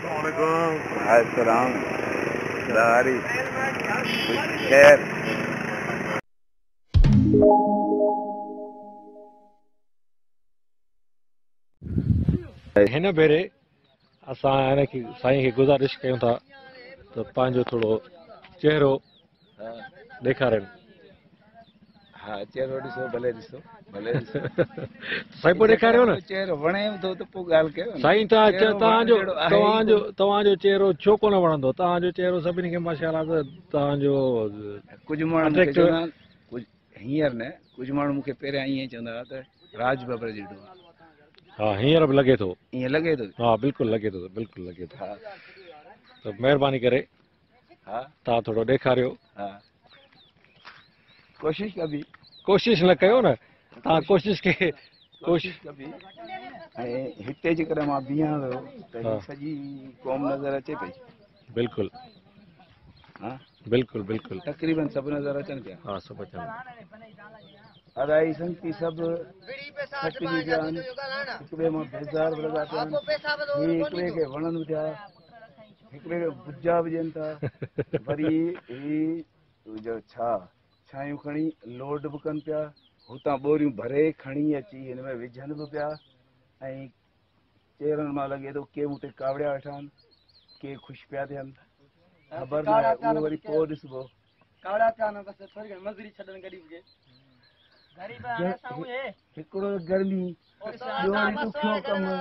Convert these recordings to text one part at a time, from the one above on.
अस्सलाम दारी खैर हिन भेरे असां हिनखे साईं खे गुज़ारिश कयूं था त पंहिंजो थोरो चहिरो ॾेखारनि। हाँ चेहरो ॾिसो भले ॾिसो भले ॾिसो साईं पोइ ॾेखारियो न चेहरो वणे थो त पोइ ॻाल्हि कयो न। साईं तव्हांजो चहिरो छो कोन वणंदो? तव्हांजो चहिरो सभिनी खे माशाअल्लाह तव्हांजो कुझु माण्हू मूंखे चवंदा आहिनि कुझु हींअर न कुझु माण्हू मूंखे पहिरियां ईअं चवंदा हुआ त राज बब्बर जहिड़ो आहे। हा हींअर बि लॻे थो। ईअं लॻे थो? हा बिल्कुलु लॻे थो बिल्कुलु लॻे थो। हा त महिरबानी करे हा तव्हां थोरो ॾेखारियो। हा कोशिशि कबी कोशिशि न कयो न तव्हां कोशिशि कबी ऐं हिते जेकॾहिं मां बीहां वियो त हीअ सॼी क़ौम नज़र अचे पई। बिल्कुलु हा बिल्कुलु बिल्कुलु तक़रीबन सभु नज़र अचनि पिया। हा सभु अचनि। अदाई संगती सभु थकिजी पिया आहिनि, हिक ॿिए मां बेज़ार बि लॻा पिया आहिनि, हीअ हिक ॿिए खे वणनि पिया, हिक ॿिए खे बुजा बि ॾियनि था, वरी ही जो छायूं खणी लोड बि कनि पिया, हुतां ॿोरियूं भरे खणी अची हिन में विझनि बि पिया ऐं चेहरनि मां लॻे थो के मूं ते कावड़िया वेठा आहिनि, के ख़ुशि पिया थियनि। ख़बर न आहे उहो वरी पोइ ॾिसबो। हिकिड़ो गर्मी ॾुखियो कमु।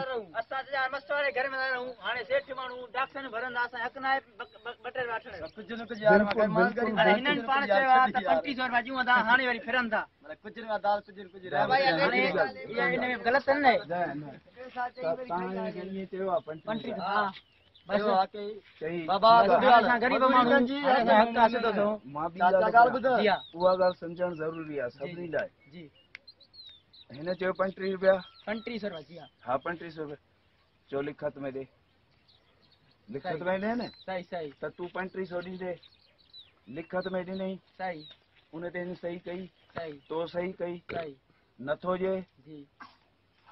उहा ॻाल्हि सम्झणु ज़रूरी आहे सभिनी लाइ। हिन चयो 35 रुपया। 3500 रुपया। हा 3500 रुपया। चो लिखत में ॾे। लिखत में ॾे न। सही सही। त तूं 3500 ॾींदे लिखत में ॾिनई सही उन ते सही कई सही तो सही कई सही नथो जे जी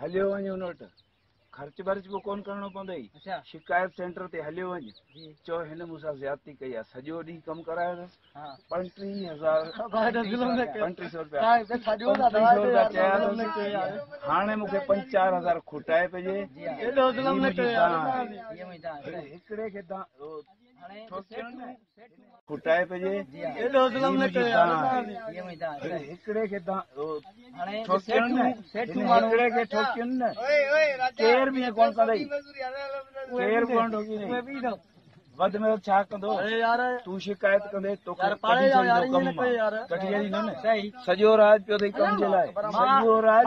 हलियो वञ उन वटि ख़र्च वर्च बि कोन करणो पवंदई। शिकायत सेंटर ते हलियो वञ चओ हिन मूंसां ज़्यादती कई आहे सॼो ॾींहुं कमु करायो न 3500 रुपया हाणे मूंखे 5-4 हज़ार खुटाए पइजे हिकिड़े खे खुटाए पइजे हिकिड़े खे ठोकियुनि न केर बि कोन कंदई केर कोन ठोकींदई वध में छा कंदो तूं शिकायत कंदे सॼो राज पियो अथई कम जे लाइ सॼो राज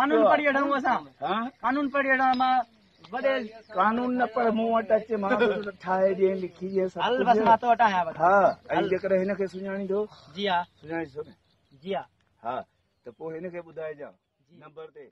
कानून न पर मूं वटि अचे मां ठाहे ॾिए लिखी ॾिए हा ऐं जेकॾहिं हिनखे सुञाणींदो जी हा सुञाणी छो न जी हा त पोइ हिनखे ॿुधाइजांइ नंबर ते